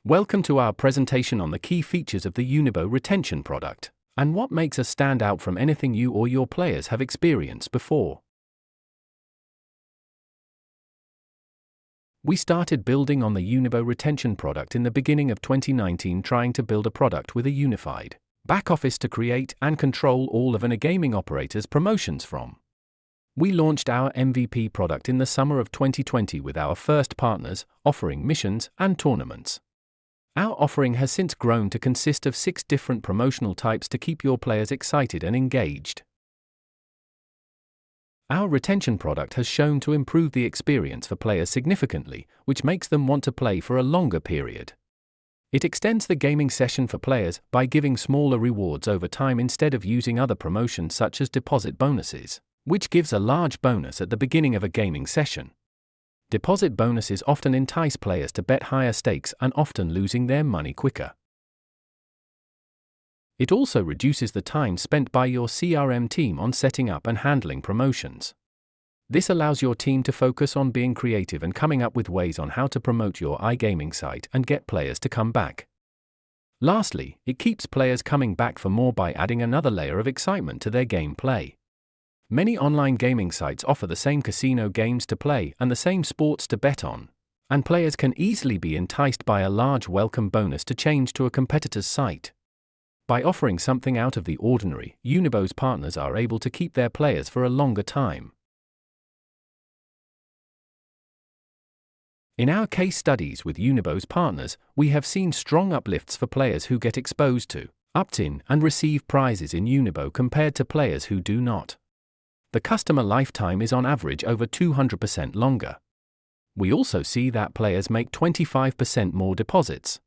Welcome to our presentation on the key features of the Unibo retention product, and what makes us stand out from anything you or your players have experienced before. We started building on the Unibo retention product in the beginning of 2019, trying to build a product with a unified back office to create and control all of an iGaming operator's promotions from. We launched our MVP product in the summer of 2020 with our first partners, offering missions and tournaments. Our offering has since grown to consist of 6 different promotional types to keep your players excited and engaged. Our retention product has shown to improve the experience for players significantly, which makes them want to play for a longer period. It extends the gaming session for players by giving smaller rewards over time instead of using other promotions such as deposit bonuses, which gives a large bonus at the beginning of a gaming session. Deposit bonuses often entice players to bet higher stakes and often losing their money quicker. It also reduces the time spent by your CRM team on setting up and handling promotions. This allows your team to focus on being creative and coming up with ways on how to promote your iGaming site and get players to come back. Lastly, it keeps players coming back for more by adding another layer of excitement to their gameplay. Many online gaming sites offer the same casino games to play and the same sports to bet on, and players can easily be enticed by a large welcome bonus to change to a competitor's site. By offering something out of the ordinary, Unibo's partners are able to keep their players for a longer time. In our case studies with Unibo's partners, we have seen strong uplifts for players who get exposed to, opt-in, and receive prizes in Unibo compared to players who do not. The customer lifetime is on average over 200% longer. We also see that players make 25% more deposits.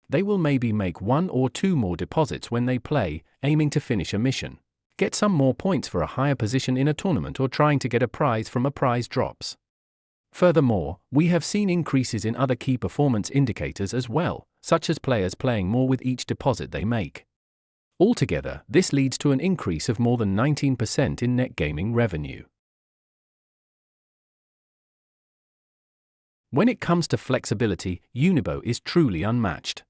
They will maybe make 1 or 2 more deposits when they play, aiming to finish a mission, get some more points for a higher position in a tournament, or trying to get a prize from a prize drops. Furthermore, we have seen increases in other key performance indicators as well, such as players playing more with each deposit they make. Altogether, this leads to an increase of more than 19% in net gaming revenue. When it comes to flexibility, Unibo is truly unmatched.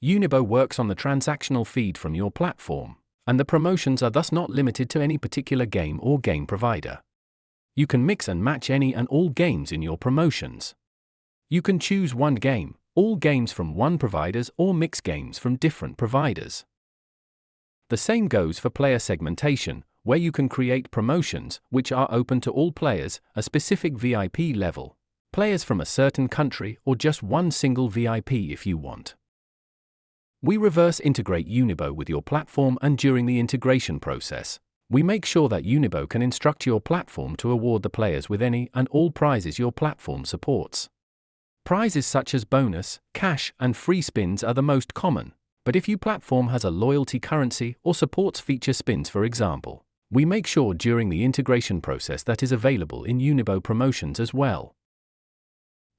Unibo works on the transactional feed from your platform, and the promotions are thus not limited to any particular game or game provider. You can mix and match any and all games in your promotions. You can choose one game, all games from one providers, or mix games from different providers. The same goes for player segmentation, where you can create promotions which are open to all players, a specific VIP level, players from a certain country, or just one single VIP if you want. We reverse integrate Unibo with your platform, and during the integration process, we make sure that Unibo can instruct your platform to award the players with any and all prizes your platform supports. Prizes such as bonus, cash, and free spins are the most common. But if your platform has a loyalty currency or supports feature spins, for example, we make sure during the integration process that is available in Unibo promotions as well.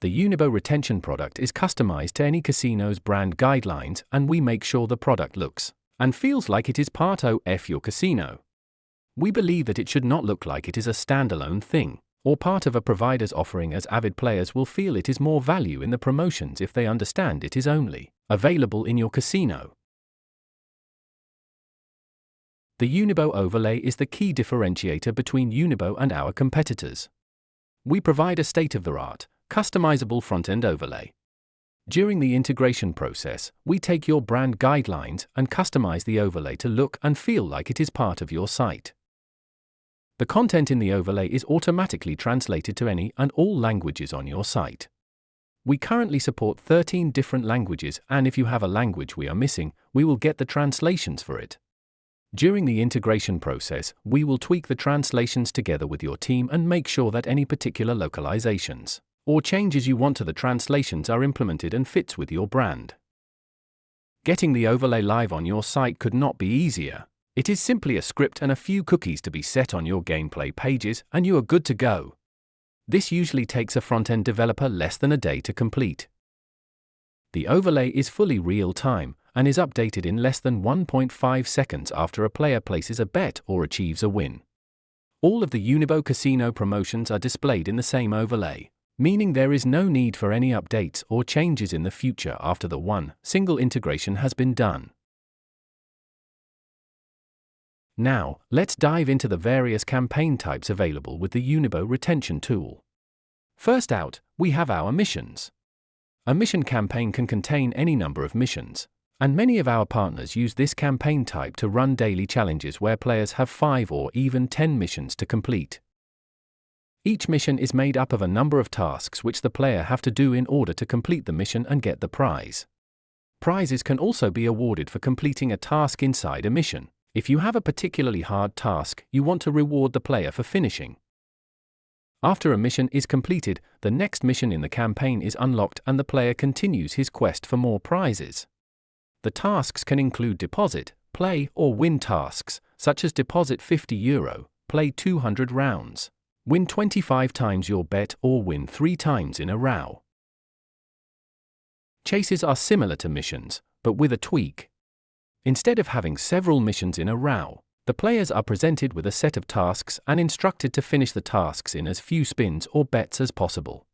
The Unibo retention product is customized to any casino's brand guidelines, and we make sure the product looks and feels like it is part of your casino. We believe that it should not look like it is a standalone thing or part of a provider's offering, as avid players will feel it is more value in the promotions if they understand it is only available in your casino. The Unibo overlay is the key differentiator between Unibo and our competitors. We provide a state-of-the-art, customizable front-end overlay. During the integration process, we take your brand guidelines and customize the overlay to look and feel like it is part of your site. The content in the overlay is automatically translated to any and all languages on your site. We currently support 13 different languages, and if you have a language we are missing, we will get the translations for it. During the integration process, we will tweak the translations together with your team and make sure that any particular localizations or changes you want to the translations are implemented and fits with your brand. Getting the overlay live on your site could not be easier. It is simply a script and a few cookies to be set on your gameplay pages, and you are good to go. This usually takes a front-end developer less than a day to complete. The overlay is fully real-time and is updated in less than 1.5 seconds after a player places a bet or achieves a win. All of the Unibo casino promotions are displayed in the same overlay, meaning there is no need for any updates or changes in the future after the one single integration has been done. Now, let's dive into the various campaign types available with the Unibo retention tool. First out, we have our missions. A mission campaign can contain any number of missions, and many of our partners use this campaign type to run daily challenges where players have 5 or even 10 missions to complete. Each mission is made up of a number of tasks which the player have to do in order to complete the mission and get the prize. Prizes can also be awarded for completing a task inside a mission. If you have a particularly hard task, you want to reward the player for finishing. After a mission is completed, the next mission in the campaign is unlocked and the player continues his quest for more prizes. The tasks can include deposit, play, or win tasks, such as deposit €50, play 200 rounds, win 25 times your bet, or win 3 times in a row. Chases are similar to missions, but with a tweak. Instead of having several missions in a row, the players are presented with a set of tasks and instructed to finish the tasks in as few spins or bets as possible.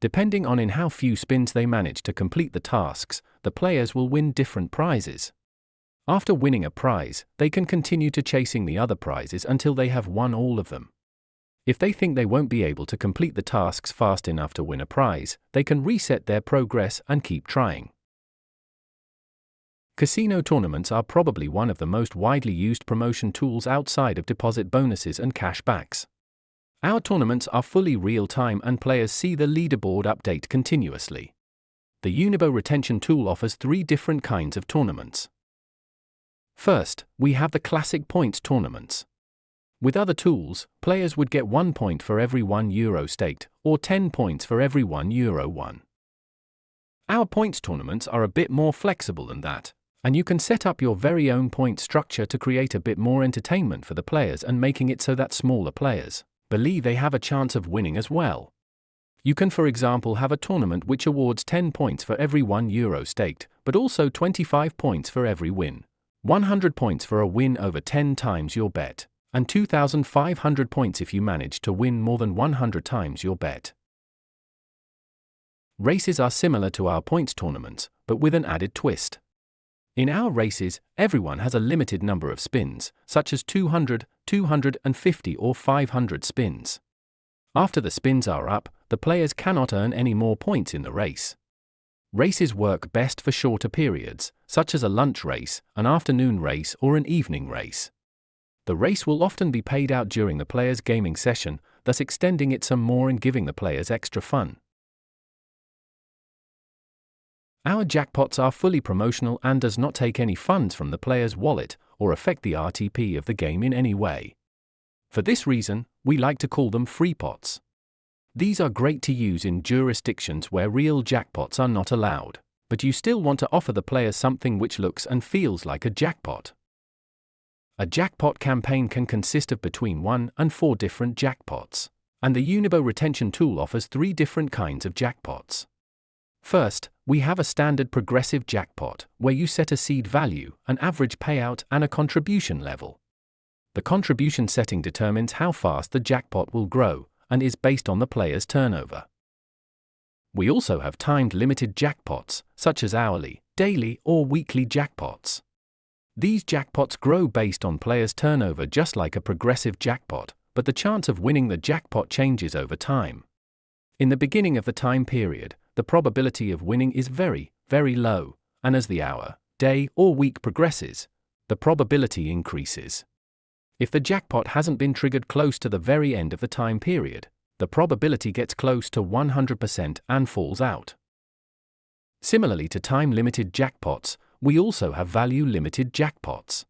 Depending on in how few spins they manage to complete the tasks, the players will win different prizes. After winning a prize, they can continue to chasing the other prizes until they have won all of them. If they think they won't be able to complete the tasks fast enough to win a prize, they can reset their progress and keep trying. Casino tournaments are probably one of the most widely used promotion tools outside of deposit bonuses and cashbacks. Our tournaments are fully real-time and players see the leaderboard update continuously. The Unibo retention tool offers 3 different kinds of tournaments. First, we have the classic points tournaments. With other tools, players would get 1 point for every €1 staked, or 10 points for every €1 won. Our points tournaments are a bit more flexible than that, and you can set up your very own point structure to create a bit more entertainment for the players and making it so that smaller players believe they have a chance of winning as well. You can, for example, have a tournament which awards 10 points for every €1 staked, but also 25 points for every win, 100 points for a win over 10 times your bet, and 2,500 points if you manage to win more than 100 times your bet. Races are similar to our points tournaments, but with an added twist. In our races, everyone has a limited number of spins, such as 200, 250 or 500 spins. After the spins are up, the players cannot earn any more points in the race. Races work best for shorter periods, such as a lunch race, an afternoon race or an evening race. The race will often be paid out during the player's gaming session, thus extending it some more and giving the players extra fun. Our jackpots are fully promotional and does not take any funds from the player's wallet or affect the RTP of the game in any way. For this reason, we like to call them free pots. These are great to use in jurisdictions where real jackpots are not allowed, but you still want to offer the players something which looks and feels like a jackpot. A jackpot campaign can consist of between 1 and 4 different jackpots, and the Unibo retention tool offers 3 different kinds of jackpots. First, we have a standard progressive jackpot, where you set a seed value, an average payout, and a contribution level. The contribution setting determines how fast the jackpot will grow, and is based on the player's turnover. We also have timed limited jackpots, such as hourly, daily, or weekly jackpots. These jackpots grow based on players' turnover just like a progressive jackpot, but the chance of winning the jackpot changes over time. In the beginning of the time period, the probability of winning is very, very low, and as the hour, day, or week progresses, the probability increases. If the jackpot hasn't been triggered close to the very end of the time period, the probability gets close to 100% and falls out. Similarly to time-limited jackpots, we also have value-limited jackpots.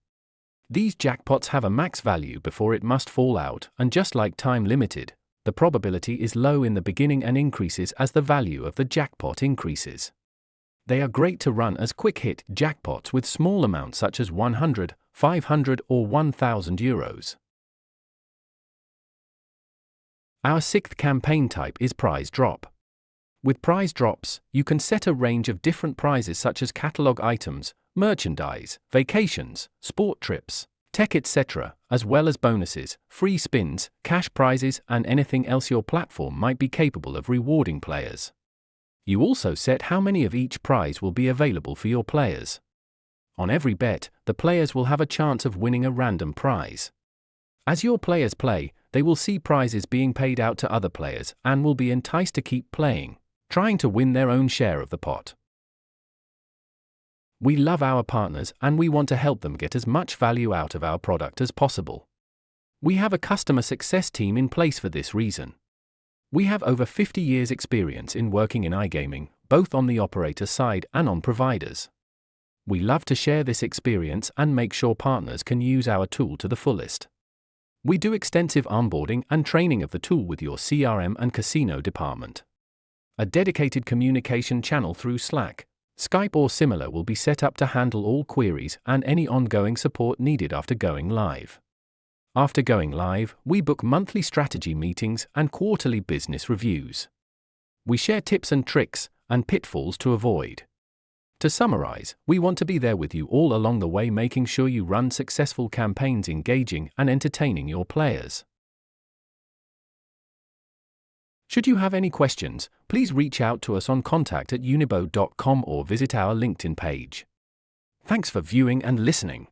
These jackpots have a max value before it must fall out, and just like time-limited, the probability is low in the beginning and increases as the value of the jackpot increases. They are great to run as quick-hit jackpots with small amounts such as 100, 500 or €1,000. Our 6th campaign type is prize drop. With prize drops, you can set a range of different prizes such as catalog items, merchandise, vacations, sport trips, tech, etc., as well as bonuses, free spins, cash prizes, and anything else your platform might be capable of rewarding players. You also set how many of each prize will be available for your players. On every bet, the players will have a chance of winning a random prize. As your players play, they will see prizes being paid out to other players and will be enticed to keep playing, trying to win their own share of the pot. We love our partners and we want to help them get as much value out of our product as possible. We have a customer success team in place for this reason. We have over 50 years' experience in working in iGaming, both on the operator side and on providers. We love to share this experience and make sure partners can use our tool to the fullest. We do extensive onboarding and training of the tool with your CRM and casino department. A dedicated communication channel through Slack, Skype or similar will be set up to handle all queries and any ongoing support needed after going live. After going live, we book monthly strategy meetings and quarterly business reviews. We share tips and tricks and pitfalls to avoid. To summarize, we want to be there with you all along the way, making sure you run successful campaigns, engaging and entertaining your players. Should you have any questions, please reach out to us on contact@unibo.com or visit our LinkedIn page. Thanks for viewing and listening.